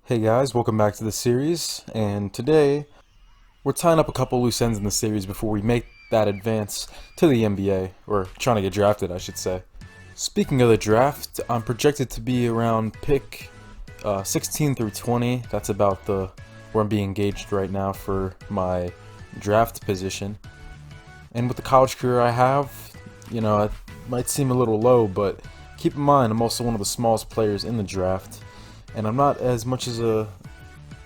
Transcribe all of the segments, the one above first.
Hey guys, welcome back to the series, and today we're tying up a couple loose ends in the series before we make that advance to the NBA, or trying to get drafted, I should say. Speaking of the draft, I'm projected to be around pick 16 through 20. That's about the where I'm being engaged right now for my draft position. And with the college career I have, it might seem a little low, but keep in mind I'm also one of the smallest players in the draft. And I'm not as much as a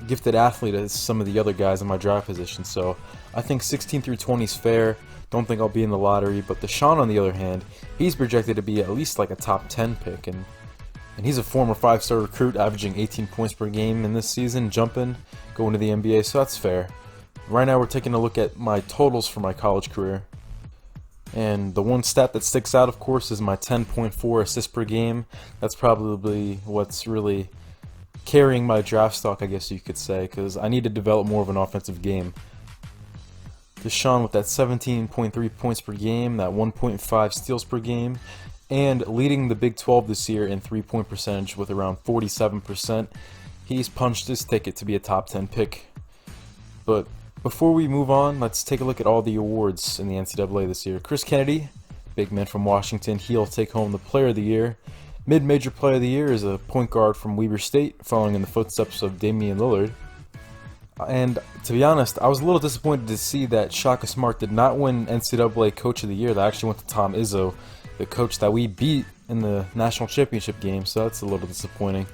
gifted athlete as some of the other guys in my draft position, so I think 16 through 20 is fair. Don't think I'll be in the lottery, but Deshaun, on the other hand, he's projected to be at least like a top 10 pick, and he's a former 5-star recruit, averaging 18 points per game in this season, going to the NBA, so that's fair. Right now we're taking a look at my totals for my college career. And the one stat that sticks out, of course, is my 10.4 assists per game. That's probably what's really carrying my draft stock, I guess you could say, because I need to develop more of an offensive game. Deshaun with that 17.3 points per game, that 1.5 steals per game, and leading the Big 12 this year in three-point percentage with around 47%. He's punched his ticket to be a top 10 pick. But before we move on, let's take a look at all the awards in the NCAA this year. Chris Kennedy, big man from Washington, he'll take home the Player of the Year. Mid-major player of the year is a point guard from Weber State, following in the footsteps of Damian Lillard. And to be honest, I was a little disappointed to see that Shaka Smart did not win NCAA Coach of the Year. That actually went to Tom Izzo, the coach that we beat in the national championship game, so that's a little disappointing.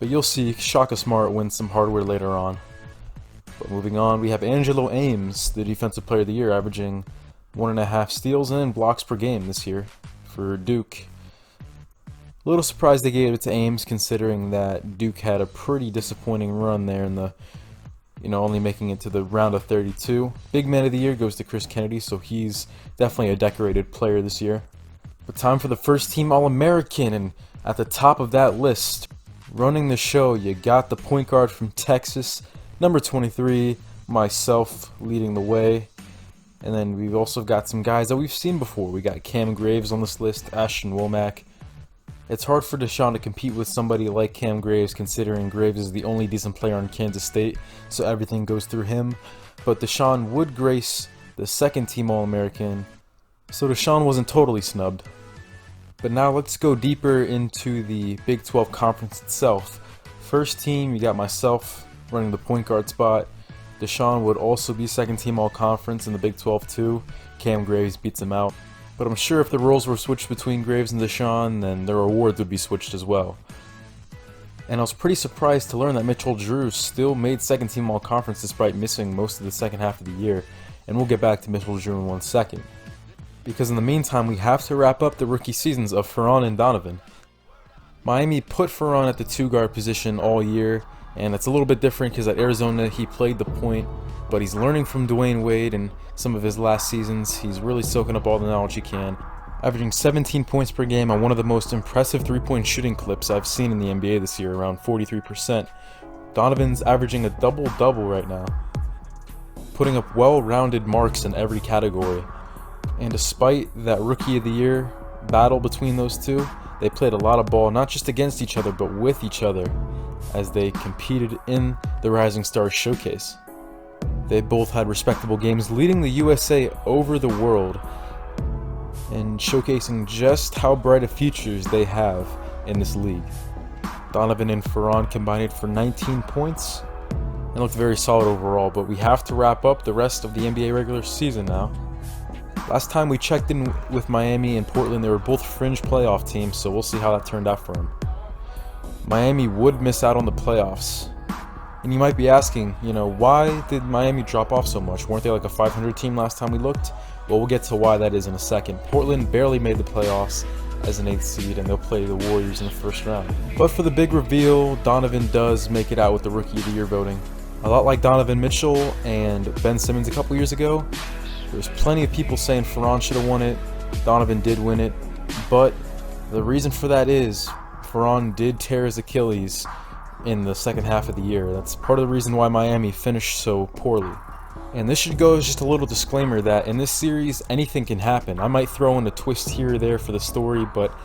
But you'll see Shaka Smart win some hardware later on. But moving on, we have Angelo Ames, the Defensive Player of the Year, averaging 1.5 steals and blocks per game this year for Duke. A little surprised they gave it to Ames, considering that Duke had a pretty disappointing run there in the, only making it to the round of 32. Big Man of the Year goes to Chris Kennedy, so he's definitely a decorated player this year. But time for the first team All-American, and at the top of that list, running the show, you got the point guard from Texas, number 23, myself leading the way. And then we've also got some guys that we've seen before. We got Cam Graves on this list, Ashton Womack. It's hard for Deshaun to compete with somebody like Cam Graves, considering Graves is the only decent player on Kansas State, so everything goes through him. But Deshaun would grace the second team All-American, so Deshaun wasn't totally snubbed. But now let's go deeper into the Big 12 Conference itself. First team, you got myself running the point guard spot. Deshaun would also be second team All-Conference in the Big 12 too. Cam Graves beats him out. But I'm sure if the roles were switched between Graves and Deshaun, then their awards would be switched as well. And I was pretty surprised to learn that Mitchell Drew still made second team All-Conference despite missing most of the second half of the year. And we'll get back to Mitchell Drew in 1 second. Because in the meantime, we have to wrap up the rookie seasons of Ferran and Donovan. Miami put Ferran at the 2-guard position all year, and it's a little bit different because at Arizona he played the point, but he's learning from Dwayne Wade and some of his last seasons. He's really soaking up all the knowledge he can, averaging 17 points per game on one of the most impressive three-point shooting clips I've seen in the NBA this year, around 43%. Donovan's averaging a double-double right now, putting up well-rounded marks in every category. And despite that Rookie of the Year battle between those two, they played a lot of ball, not just against each other, but with each other, as they competed in the Rising Stars Showcase. They both had respectable games, leading the USA over the world and showcasing just how bright of futures they have in this league. Donovan and Ferran combined for 19 points and looked very solid overall, but we have to wrap up the rest of the NBA regular season now. Last time we checked in with Miami and Portland, they were both fringe playoff teams, so we'll see how that turned out for them. Miami would miss out on the playoffs. And you might be asking, why did Miami drop off so much? Weren't they like a 500 team last time we looked? Well, we'll get to why that is in a second. Portland barely made the playoffs as an 8th seed, and they'll play the Warriors in the first round. But for the big reveal, Donovan does make it out with the Rookie of the Year voting. A lot like Donovan Mitchell and Ben Simmons a couple years ago, there's plenty of people saying Ferran should have won it, Donovan did win it, but the reason for that is Ferran did tear his Achilles in the second half of the year. That's part of the reason why Miami finished so poorly. And this should go as just a little disclaimer that in this series, anything can happen. I might throw in a twist here or there for the story, but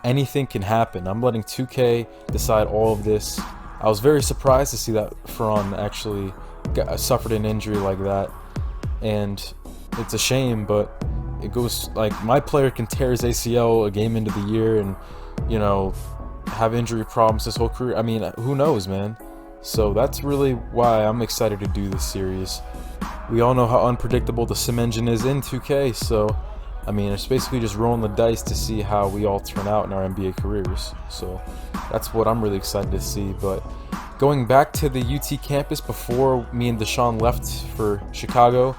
anything can happen. I'm letting 2K decide all of this. I was very surprised to see that Ferran actually suffered an injury like that, and it's a shame, but it goes like my player can tear his ACL a game into the year and, you know, have injury problems his whole career. I mean, who knows, man? So that's really why I'm excited to do this series. We all know how unpredictable the sim engine is in 2K, so I mean, it's basically just rolling the dice to see how we all turn out in our NBA careers. So that's what I'm really excited to see. But going back to the UT campus before me and Deshaun left for Chicago,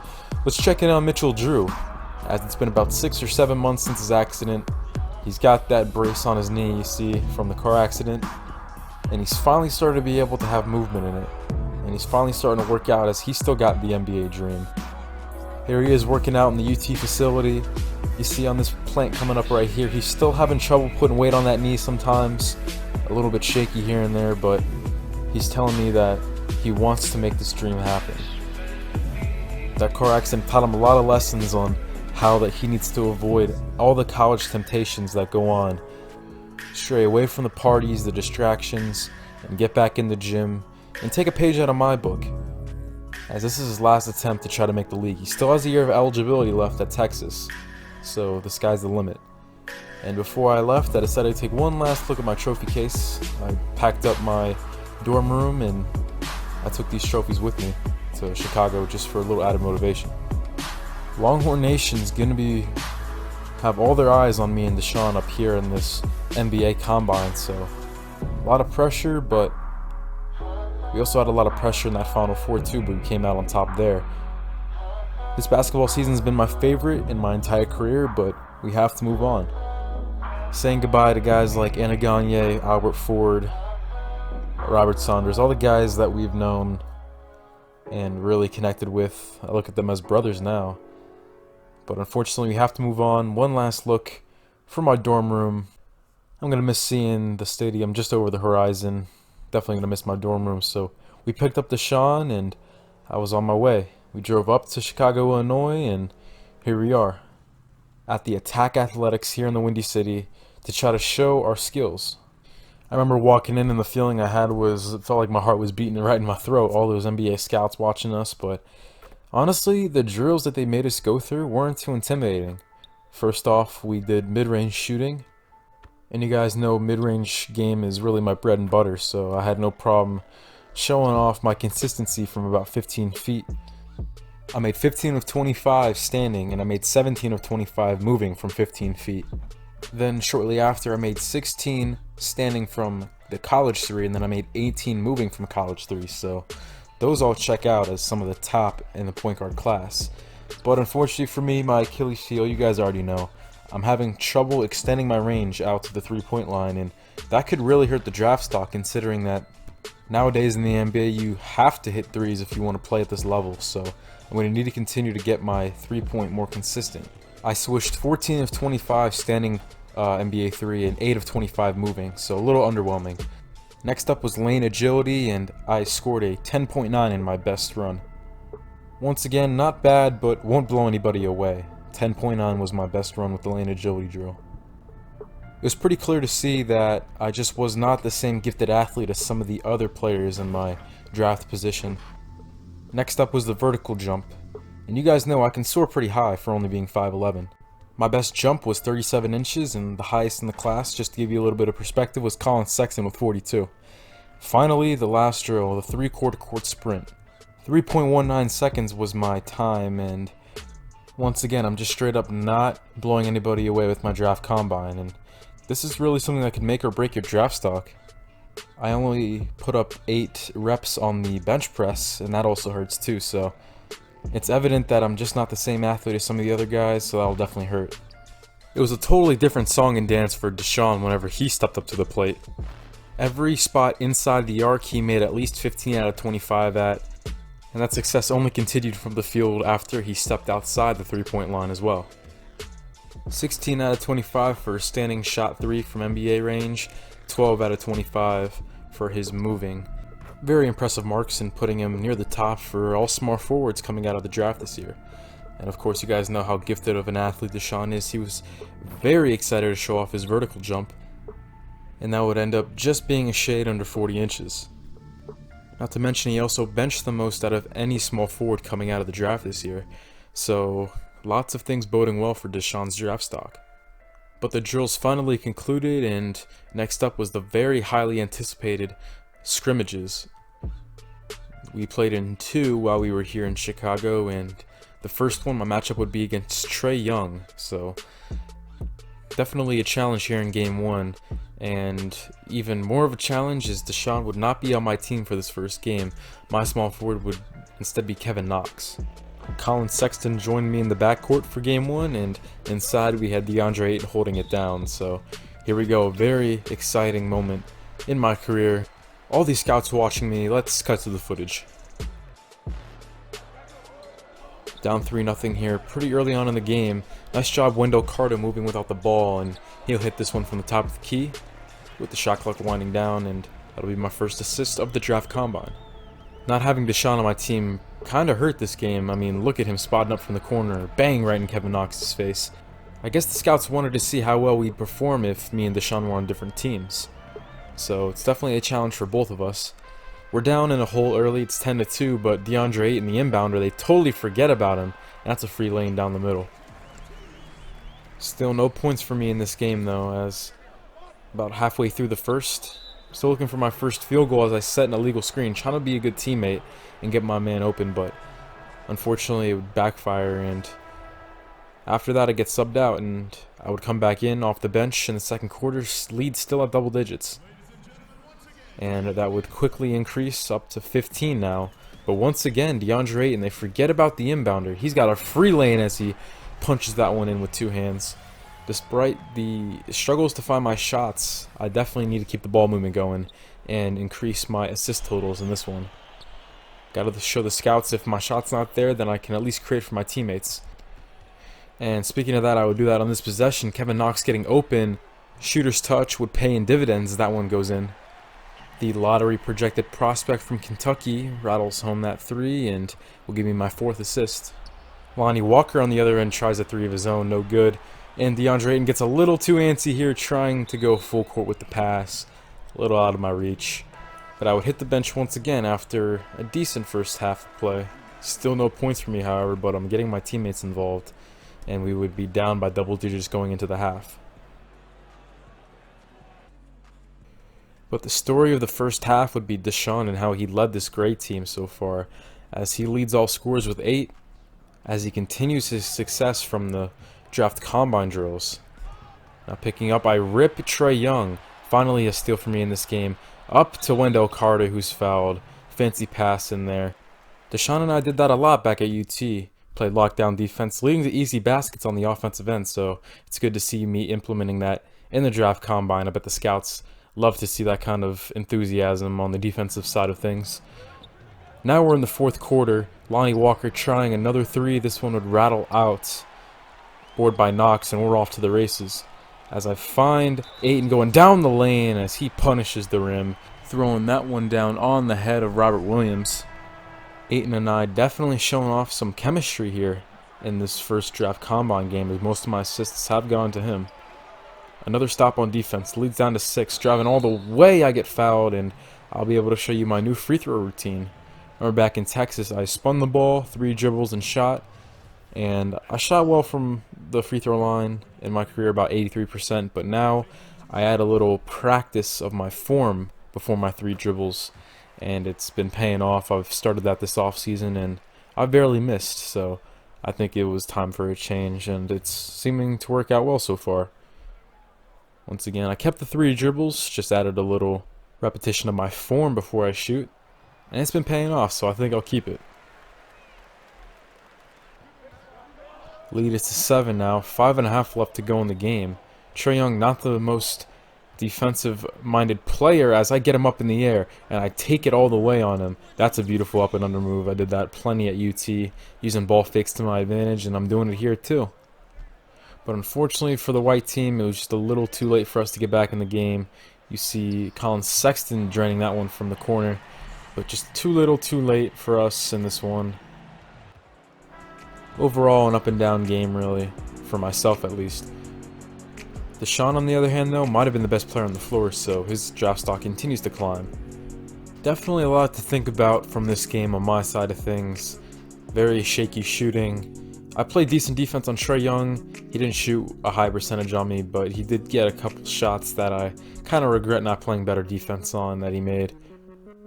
let's check in on Mitchell Drew, as it's been about 6 or 7 months since his accident. He's got that brace on his knee, you see, from the car accident, and he's finally started to be able to have movement in it. And he's finally starting to work out, as he's still got the NBA dream. Here he is working out in the UT facility. You see on this plant coming up right here, he's still having trouble putting weight on that knee sometimes. A little bit shaky here and there, but he's telling me that he wants to make this dream happen. That car accident taught him a lot of lessons on how that he needs to avoid all the college temptations that go on. Stray away from the parties, the distractions, and get back in the gym and take a page out of my book, as this is his last attempt to try to make the league. He still has a year of eligibility left at Texas, so the sky's the limit. And before I left, I decided to take one last look at my trophy case. I packed up my dorm room and I took these trophies with me to Chicago just for a little added motivation. Longhorn Nation's gonna have all their eyes on me and Deshaun up here in this NBA Combine, so a lot of pressure, but we also had a lot of pressure in that Final Four too, but we came out on top there. This basketball season's been my favorite in my entire career, but we have to move on. Saying goodbye to guys like Anna Gagne, Albert Ford, Robert Saunders, all the guys that we've known and really connected with. I look at them as brothers now. But unfortunately, we have to move on. One last look from my dorm room. I'm going to miss seeing the stadium just over the horizon. Definitely going to miss my dorm room. So we picked up Deshaun and I was on my way. We drove up to Chicago, Illinois, and here we are at the Attack Athletics here in the Windy City to try to show our skills. I remember walking in and the feeling I had was, it felt like my heart was beating right in my throat. All those NBA scouts watching us, but honestly, the drills that they made us go through weren't too intimidating. First off, we did mid-range shooting, and you guys know mid-range game is really my bread and butter, so I had no problem showing off my consistency from about 15 feet. I made 15 of 25 standing, and I made 17 of 25 moving from 15 feet. Then shortly after, I made 16 standing from the college three, and then I made 18 moving from college three, so those all check out as some of the top in the point guard class. But unfortunately for me, my Achilles heel, you guys already know, I'm having trouble extending my range out to the three-point line, and that could really hurt the draft stock, considering that nowadays in the NBA you have to hit threes if you want to play at this level. So I'm going to need to continue to get my three-point more consistent. I switched 14 of 25 standing NBA 3 and 8 of 25 moving, so a little underwhelming. Next up was lane agility, and I scored a 10.9 in my best run. Once again, not bad, but won't blow anybody away. 10.9 was my best run with the lane agility drill. It was pretty clear to see that I just was not the same gifted athlete as some of the other players in my draft position. Next up was the vertical jump, and you guys know I can soar pretty high for only being 5'11". My best jump was 37 inches, and the highest in the class, just to give you a little bit of perspective, was Colin Sexton with 42. Finally, the last drill, the three-quarter court sprint. 3.19 seconds was my time, and once again, I'm just straight up not blowing anybody away with my draft combine, and this is really something that could make or break your draft stock. I only put up 8 reps on the bench press, and that also hurts too, so it's evident that I'm just not the same athlete as some of the other guys, so that'll definitely hurt. It was a totally different song and dance for Deshaun whenever he stepped up to the plate. Every spot inside the arc he made at least 15 out of 25 at, and that success only continued from the field after he stepped outside the three-point line as well. 16 out of 25 for a standing shot 3 from NBA range, 12 out of 25 for his moving. Very impressive marks and putting him near the top for all small forwards coming out of the draft this year. And of course, you guys know how gifted of an athlete Deshaun is. He was very excited to show off his vertical jump, and that would end up just being a shade under 40 inches. Not to mention he also benched the most out of any small forward coming out of the draft this year. So lots of things boding well for Deshaun's draft stock. But the drills finally concluded, and next up was the very highly anticipated scrimmages. We played in 2 while we were here in Chicago, and the first one, my matchup would be against Trae Young. So definitely a challenge here in game 1. And even more of a challenge is Deshaun would not be on my team for this first game. My small forward would instead be Kevin Knox. Colin Sexton joined me in the backcourt for game 1, and inside we had DeAndre Ayton holding it down. So here we go, a very exciting moment in my career. All these scouts watching me, let's cut to the footage. Down 3-0 here pretty early on in the game. Nice job Wendell Carter moving without the ball, and he'll hit this one from the top of the key with the shot clock winding down, and that'll be my first assist of the draft combine. Not having Deshaun on my team kind of hurt this game. I mean, look at him spotting up from the corner, bang right in Kevin Knox's face. I guess the scouts wanted to see how well we'd perform if me and Deshaun were on different teams. So it's definitely a challenge for both of us. We're down in a hole early, it's 10-2, but DeAndre Ayton, the inbounder, they totally forget about him, and that's a free lane down the middle. Still no points for me in this game though, as about halfway through the first, still looking for my first field goal as I set an illegal screen, trying to be a good teammate and get my man open, but unfortunately it would backfire, and after that I get subbed out and I would come back in off the bench in the second quarter, lead still at double digits. And that would quickly increase up to 15 now. But once again, DeAndre Ayton, they forget about the inbounder. He's got a free lane as he punches that one in with 2 hands. Despite the struggles to find my shots, I definitely need to keep the ball movement going and increase my assist totals in this one. Gotta show the scouts if my shot's not there, then I can at least create for my teammates. And speaking of that, I would do that on this possession. Kevin Knox getting open. Shooter's touch would pay in dividends as that one goes in. The lottery projected prospect from Kentucky rattles home that 3 and will give me my 4th assist. Lonnie Walker on the other end tries a 3 of his own, no good. And DeAndre Ayton gets a little too antsy here, trying to go full court with the pass. A little out of my reach. But I would hit the bench once again after a decent first half of play. Still no points for me, however, but I'm getting my teammates involved. And we would be down by double digits going into the half. But the story of the first half would be Deshaun and how he led this great team so far, as he leads all scorers with 8, as he continues his success from the draft combine drills. Now picking up, I rip Trae Young. Finally a steal for me in this game. Up to Wendell Carter, who's fouled. Fancy pass in there. Deshaun and I did that a lot back at UT. Played lockdown defense, leading to easy baskets on the offensive end, so it's good to see me implementing that in the draft combine. I bet the scouts love to see that kind of enthusiasm on the defensive side of things. Now we're in the 4th quarter. Lonnie Walker trying another 3. This one would rattle out. Board by Knox, and we're off to the races. As I find Ayton going down the lane as he punishes the rim, throwing that one down on the head of Robert Williams. Ayton and I definitely showing off some chemistry here in this first draft combine game, as most of my assists have gone to him. Another stop on defense, leads down to 6, driving all the way. I get fouled, and I'll be able to show you my new free throw routine. Remember back in Texas, I spun the ball, 3 dribbles and shot, and I shot well from the free throw line in my career, about 83%, but now I add a little practice of my form before my 3 dribbles, and it's been paying off. I've started that this off season, and I've barely missed, so I think it was time for a change, and it's seeming to work out well so far. Once again, I kept the 3 dribbles, just added a little repetition of my form before I shoot, and it's been paying off, so I think I'll keep it. Lead is to 7 now, 5.5 left to go in the game. Trae Young, not the most defensive-minded player, as I get him up in the air, and I take it all the way on him. That's a beautiful up and under move. I did that plenty at UT, using ball fakes to my advantage, and I'm doing it here too. But unfortunately for the white team, it was just a little too late for us to get back in the game. You see Colin Sexton draining that one from the corner, but just too little too late for us in this one. Overall, an up and down game, really, for myself at least. Deshaun, on the other hand, though, might have been the best player on the floor, so his draft stock continues to climb. Definitely a lot to think about from this game on my side of things. Very shaky shooting. I played decent defense on Trae Young. He didn't shoot a high percentage on me, but he did get a couple shots that I kind of regret not playing better defense on that he made.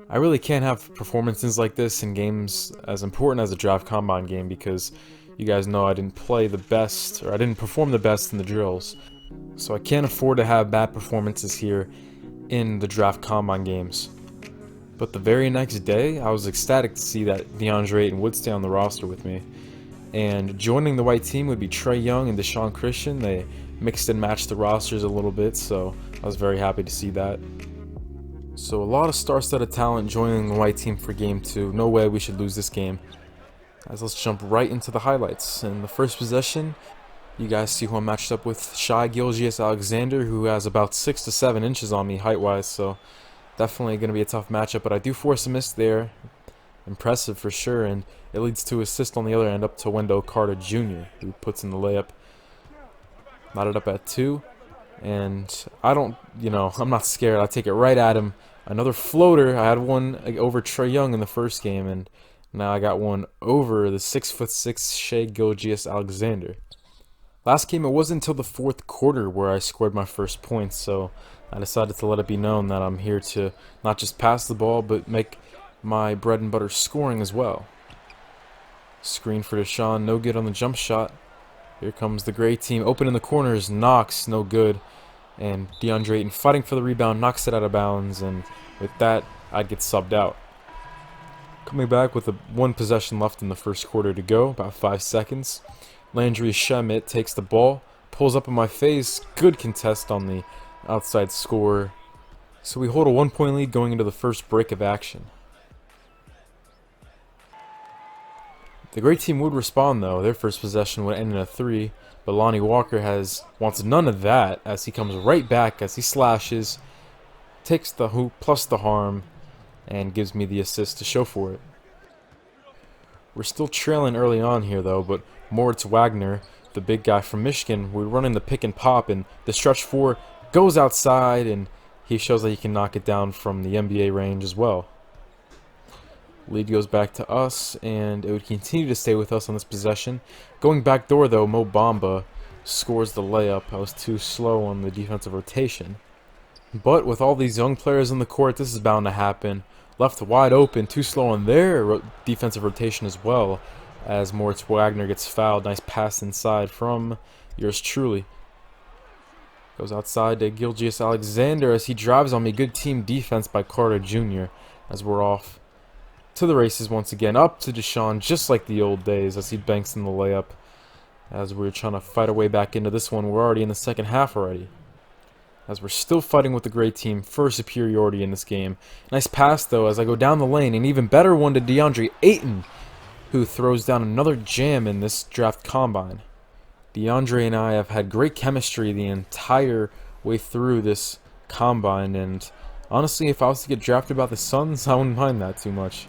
I really can't have performances like this in games as important as a draft combine game because you guys know I didn't play the best, or I didn't perform the best in the drills. So I can't afford to have bad performances here in the draft combine games. But the very next day, I was ecstatic to see that DeAndre Ayton would stay on the roster with me. And joining the white team would be Trae Young and Deshaun Christian. They mixed and matched the rosters a little bit, so I was very happy to see that. So a lot of star-studded talent joining the white team for game 2. No way we should lose this game. As let's jump right into the highlights. In the first possession, you guys see who I'm matched up with. Shai Gilgeous-Alexander, who has about 6 to 7 inches on me height-wise, so definitely going to be a tough matchup, but I do force a miss there. Impressive for sure, and it leads to assist on the other end up to Wendell Carter Jr., who puts in the layup. Knotted up at 2, and I'm not scared. I take it right at him. Another floater. I had one over Trae Young in the first game, and now I got one over the 6'6" Shai Gilgeous-Alexander. Last game, it wasn't until the fourth quarter where I scored my first points, so I decided to let it be known that I'm here to not just pass the ball, but make my bread and butter scoring as well. Screen for Deshaun, no good on the jump shot. Here comes the gray team, open in the corners, Knox, no good. And DeAndre Ayton fighting for the rebound, knocks it out of bounds, and with that, I'd get subbed out. Coming back with one possession left in the first quarter to go, about 5 seconds. Landry Shamet takes the ball, pulls up in my face, good contest on the outside scorer. So we hold a 1-point lead going into the first break of action. The great team would respond though. Their first possession would end in a 3, but Lonnie Walker wants none of that as he comes right back as he slashes, takes the hoop plus the harm, and gives me the assist to show for it. We're still trailing early on here though, but Moritz Wagner, the big guy from Michigan, we're running the pick and pop, and the stretch 4 goes outside, and he shows that he can knock it down from the NBA range as well. Lead goes back to us, and it would continue to stay with us on this possession. Going back door though, Mo Bamba scores the layup. I was too slow on the defensive rotation. But with all these young players in the court, this is bound to happen. Left wide open, too slow on their defensive rotation as well, as Moritz Wagner gets fouled. Nice pass inside from yours truly. Goes outside to Gilgeous-Alexander as he drives on me. Good team defense by Carter Jr. as we're off to the races once again. Up to Deshaun, just like the old days, as he banks in the layup. As we're trying to fight our way back into this one, we're already in the second half already. As we're still fighting with the great team for superiority in this game. Nice pass though as I go down the lane. An even better one to DeAndre Ayton, who throws down another jam in this draft combine. DeAndre and I have had great chemistry the entire way through this combine, and honestly, if I was to get drafted by the Suns, I wouldn't mind that too much.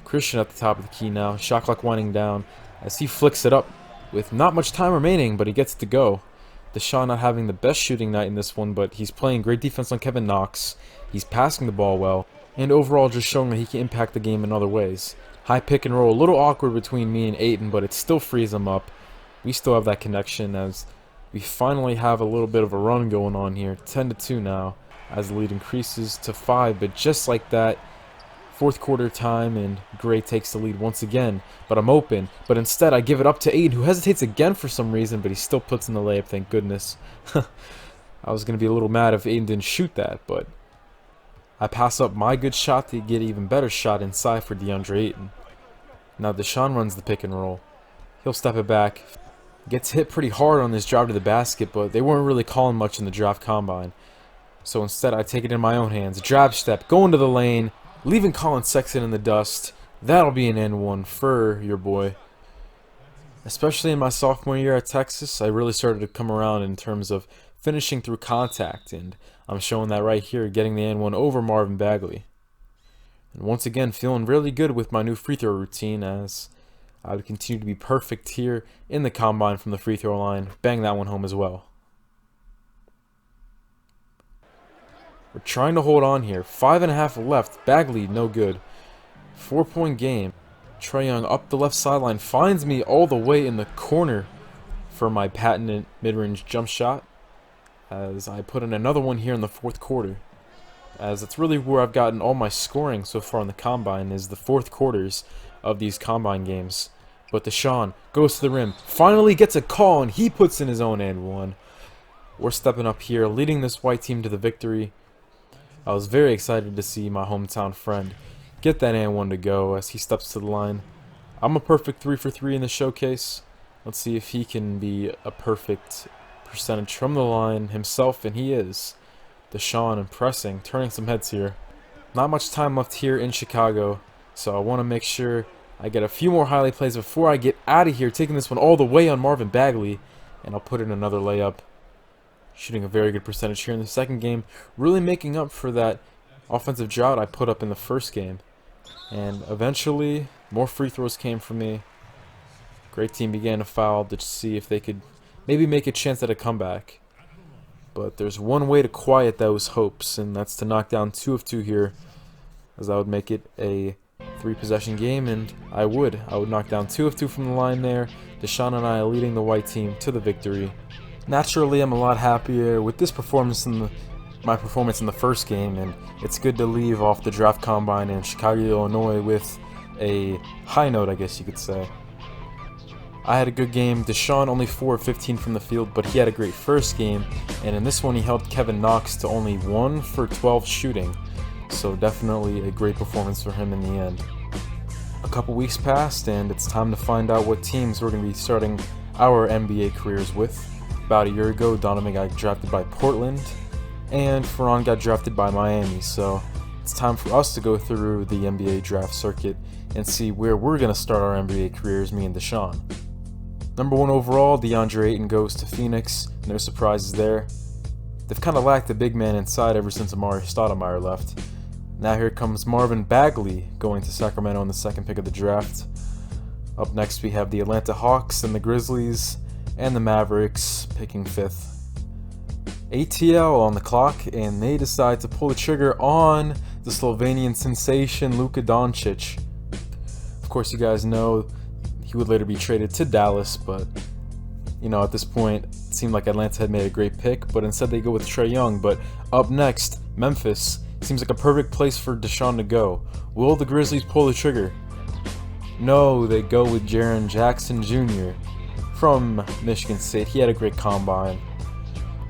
Christian at the top of the key now, shot clock winding down as he flicks it up with not much time remaining, but he gets to go. Deshaun not having the best shooting night in this one, but he's playing great defense on Kevin Knox. He's passing the ball well, and overall just showing that he can impact the game in other ways. High pick and roll, a little awkward between me and Ayton, but it still frees him up. We still have that connection as we finally have a little bit of a run going on here. 10-2 now as the lead increases to 5, but just like that, fourth quarter time, and Gray takes the lead once again, but I'm open. But instead, I give it up to Ayton, who hesitates again for some reason, but he still puts in the layup, thank goodness. I was going to be a little mad if Ayton didn't shoot that, but I pass up my good shot to get an even better shot inside for DeAndre Ayton. Now Deshaun runs the pick and roll. He'll step it back. Gets hit pretty hard on this drive to the basket, but they weren't really calling much in the draft combine. So instead, I take it in my own hands. Drab step, go into the lane, leaving Colin Sexton in the dust. That'll be an N1 for your boy. Especially in my sophomore year at Texas, I really started to come around in terms of finishing through contact, and I'm showing that right here, getting the N1 over Marvin Bagley. And once again, feeling really good with my new free throw routine as I would continue to be perfect here in the combine from the free throw line. Bang that one home as well. We're trying to hold on here. 5.5 left. Bagley, no good. 4-point game. Trae Young up the left sideline. Finds me all the way in the corner for my patented mid-range jump shot. As I put in another one here in the fourth quarter. As it's really where I've gotten all my scoring so far in the Combine is the fourth quarters of these Combine games. But Deshaun goes to the rim. Finally gets a call and he puts in his own and one. We're stepping up here, leading this white team to the victory. I was very excited to see my hometown friend get that and one to go as he steps to the line. I'm a perfect 3 for 3 in the showcase. Let's see if he can be a perfect percentage from the line himself, and he is. Deshaun impressing, turning some heads here. Not much time left here in Chicago, so I want to make sure I get a few more highlight plays before I get out of here, taking this one all the way on Marvin Bagley, and I'll put in another layup. Shooting a very good percentage here in the second game, really making up for that offensive drought I put up in the first game. And eventually, more free throws came from me. Great team began to foul to see if they could maybe make a chance at a comeback. But there's one way to quiet those hopes, and that's to knock down 2 of 2 here, as that would make it a 3-possession game, and I would knock down 2 of 2 from the line there. Deshaun and I leading the white team to the victory. Naturally, I'm a lot happier with this performance than my performance in the first game, and it's good to leave off the draft combine in Chicago, Illinois with a high note, I guess you could say. I had a good game. Deshaun only 4 of 15 from the field, but he had a great first game, and in this one he held Kevin Knox to only 1 for 12 shooting, so definitely a great performance for him in the end. A couple weeks passed, and it's time to find out what teams we're going to be starting our NBA careers with. About a year ago, Donovan got drafted by Portland, and Ferran got drafted by Miami, so it's time for us to go through the NBA draft circuit and see where we're going to start our NBA careers, me and Deshaun. Number 1 overall, DeAndre Ayton goes to Phoenix. No surprises there. They've kind of lacked a big man inside ever since Amari Stoudemire left. Now here comes Marvin Bagley going to Sacramento in the 2nd pick of the draft. Up next we have the Atlanta Hawks and the Grizzlies, and the Mavericks picking 5th. ATL on the clock, and they decide to pull the trigger on the Slovenian sensation Luka Doncic. Of course, you guys know he would later be traded to Dallas, but at this point it seemed like Atlanta had made a great pick, but instead they go with Trae Young. But up next, Memphis seems like a perfect place for Deshaun to go. Will the Grizzlies pull the trigger? No, they go with Jaren Jackson Jr. from Michigan State. He had a great combine.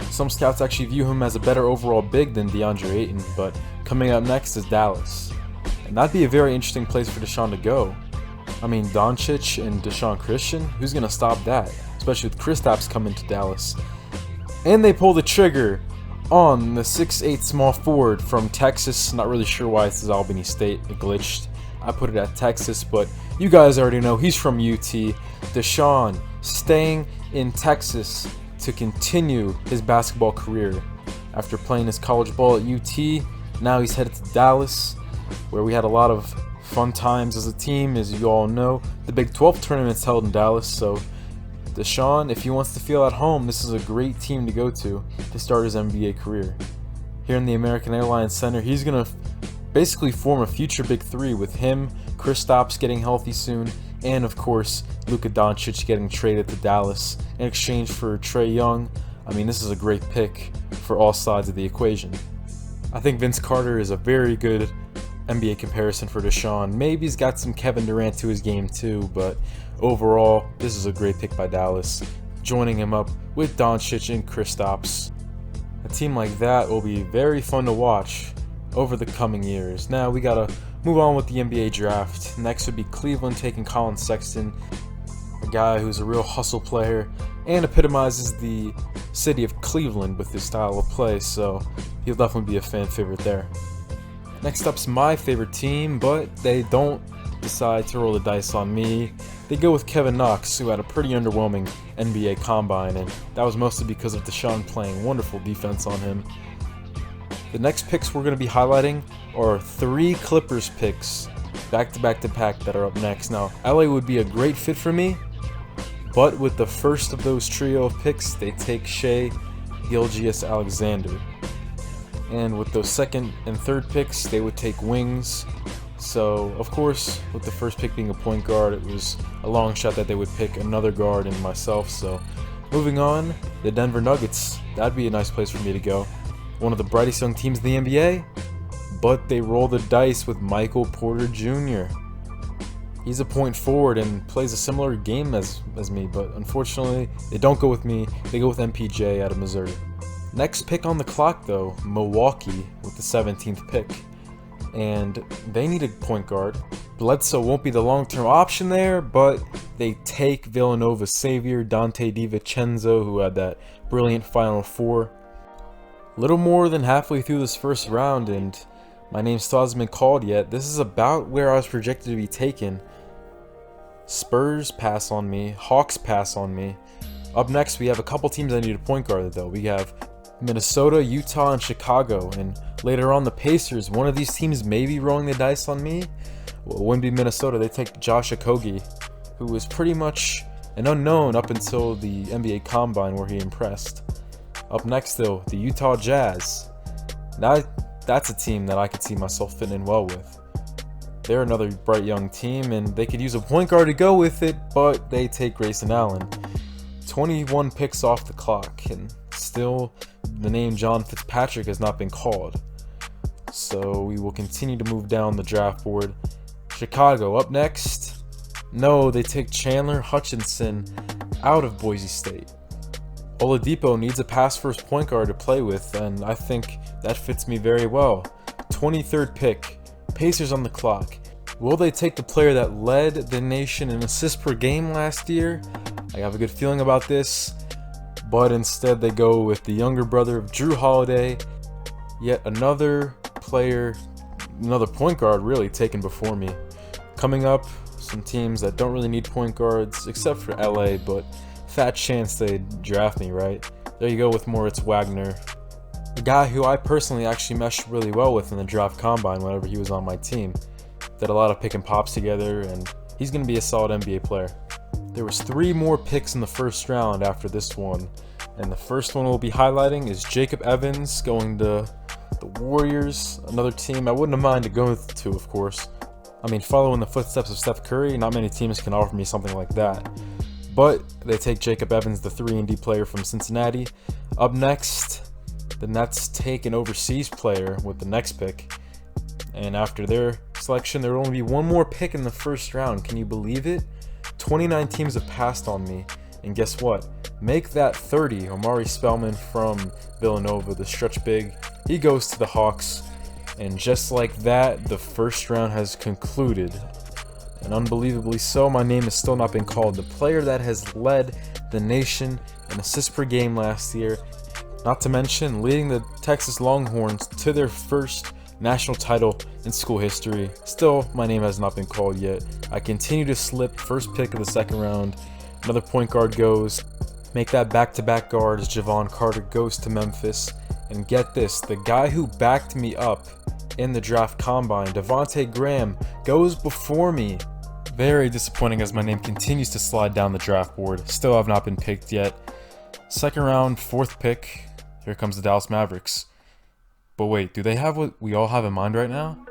Some scouts actually view him as a better overall big than DeAndre Ayton, but coming up next is Dallas. And that'd be a very interesting place for Deshaun to go. I mean, Doncic and Deshaun Christian, who's going to stop that? Especially with Kristaps coming to Dallas. And they pull the trigger on the 6'8" small forward from Texas. Not really sure why it says Albany State. It glitched. I put it at Texas, but you guys already know he's from UT. Deshaun staying in Texas to continue his basketball career. After playing his college ball at UT, now he's headed to Dallas, where we had a lot of fun times as a team. As you all know, the Big 12 tournament's held in Dallas, so Deshaun, if he wants to feel at home, this is a great team to go to start his NBA career. Here in the American Airlines Center, he's going to basically form a future Big 3 with him, Kristaps getting healthy soon, and of course Luka Doncic getting traded to Dallas in exchange for Trae Young. I mean, this is a great pick for all sides of the equation. I think Vince Carter is a very good NBA comparison for Deshaun. Maybe he's got some Kevin Durant to his game too, but overall, this is a great pick by Dallas, joining him up with Doncic and Kristaps. A team like that will be very fun to watch over the coming years. Now we gotta move on with the NBA draft. Next would be Cleveland taking Colin Sexton, a guy who's a real hustle player and epitomizes the city of Cleveland with his style of play, so he'll definitely be a fan favorite there. Next up's my favorite team, but they don't decide to roll the dice on me. They go with Kevin Knox, who had a pretty underwhelming NBA combine, and that was mostly because of Deshaun playing wonderful defense on him. The next picks we're going to be highlighting are 3 Clippers picks, back to back that are up next. Now, LA would be a great fit for me, but with the first of those trio of picks, they take Shai Gilgeous-Alexander. and with those second and third picks, they would take wings. So, of course, with the first pick being a point guard, it was a long shot that they would pick another guard and myself. So, moving on, the Denver Nuggets. That'd be a nice place for me to go. One of the brightest young teams in the NBA, but they roll the dice with Michael Porter Jr. He's a point forward and plays a similar game as me, but unfortunately, they don't go with me. They go with MPJ out of Missouri. Next pick on the clock, though, Milwaukee with the 17th pick. And they need a point guard. Bledsoe won't be the long-term option there, but they take Villanova's savior, Dante DiVincenzo, who had that brilliant Final Four. Little more than halfway through this first round, and my name still hasn't been called yet. This is about where I was projected to be taken. Spurs pass on me. Hawks pass on me. Up next, we have a couple teams that need a point guard, though. We have Minnesota, Utah, and Chicago, and later on the Pacers. One of these teams may be rolling the dice on me. Well, it wouldn't be Minnesota. They take Josh Okogie, who was pretty much an unknown up until the NBA Combine where he impressed. Up next, though, the Utah Jazz. That's a team that I could see myself fitting in well with. They're another bright young team, and they could use a point guard to go with it, but they take Grayson Allen. 21 picks off the clock, and still the name John Fitzpatrick has not been called. So we will continue to move down the draft board. Chicago up next. No, they take Chandler Hutchinson out of Boise State. Oladipo needs a pass-first point guard to play with, and I think that fits me very well. 23rd pick, Pacers on the clock. Will they take the player that led the nation in assists per game last year? I have a good feeling about this, but instead they go with the younger brother of Drew Holiday. Yet another player, another point guard really taken before me. Coming up, some teams that don't really need point guards, except for LA, but fat chance they draft me, right? There you go with Moritz Wagner, a guy who I personally actually meshed really well with in the draft combine whenever he was on my team. Did a lot of pick and pops together, and he's going to be a solid NBA player. There was 3 more picks in the first round after this one, and the first one we'll be highlighting is Jacob Evans going to the Warriors, another team I wouldn't have minded going to, of course. I mean, following the footsteps of Steph Curry, not many teams can offer me something like that. But they take Jacob Evans, the 3-and-D player from Cincinnati. Up next, the Nets take an overseas player with the next pick. And after their selection, there will only be one more pick in the first round. Can you believe it? 29 teams have passed on me. And guess what? Make that 30. Omari Spellman from Villanova, the stretch big. He goes to the Hawks. And just like that, the first round has concluded. And unbelievably so, my name has still not been called. The player that has led the nation in assists per game last year, not to mention leading the Texas Longhorns to their first national title in school history. Still, my name has not been called yet. I continue to slip. First pick of the second round. Another point guard goes. Make that back-to-back guard as Javon Carter goes to Memphis. And get this, the guy who backed me up in the draft combine, Devontae Graham, goes before me. Very disappointing as my name continues to slide down the draft board. Still have not been picked yet. Second round, 4th pick. Here comes the Dallas Mavericks. But wait, do they have what we all have in mind right now?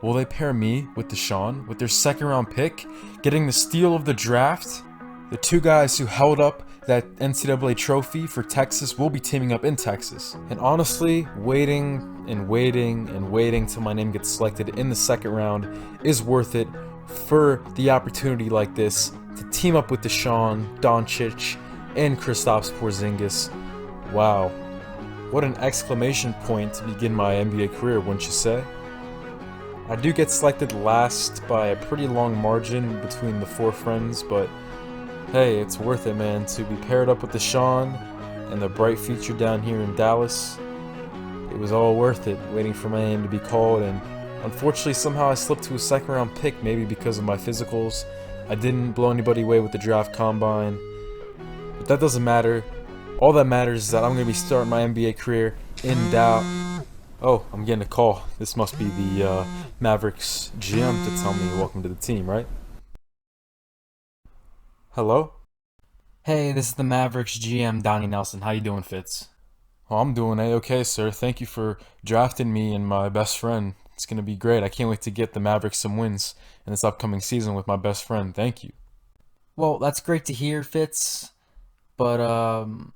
Will they pair me with Deshaun with their second round pick, getting the steal of the draft? The 2 guys who held up that NCAA trophy for Texas will be teaming up in Texas. And honestly, waiting and waiting and waiting till my name gets selected in the second round is worth it for the opportunity like this to team up with Deshaun, Doncic, and Kristaps Porzingis. Wow. What an exclamation point to begin my NBA career, wouldn't you say? I do get selected last by a pretty long margin between the 4 friends, but hey, it's worth it, man, to be paired up with Deshaun and the bright future down here in Dallas. It was all worth it, waiting for my name to be called, and unfortunately somehow I slipped to a second round pick, maybe because of my physicals. I didn't blow anybody away with the draft combine, but that doesn't matter. All that matters is that I'm going to be starting my NBA career in Dallas. Oh, I'm getting a call. This must be the Mavericks GM to tell me welcome to the team, right? Hello? Hey, this is the Mavericks GM, Donnie Nelson. How you doing, Fitz? Oh, I'm doing A-okay, sir. Thank you for drafting me and my best friend. It's gonna be great. I can't wait to get the Mavericks some wins in this upcoming season with my best friend. Thank you. Well, that's great to hear, Fitz, but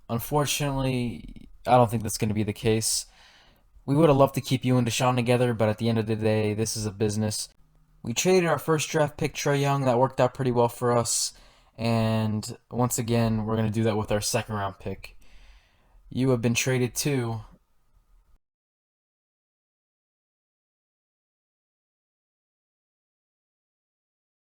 unfortunately, I don't think that's going to be the case. We would have loved to keep you and Deshaun together, but at the end of the day, this is a business. We traded our first draft pick, Trey Young. That worked out pretty well for us. And once again, we're going to do that with our second round pick. You have been traded too,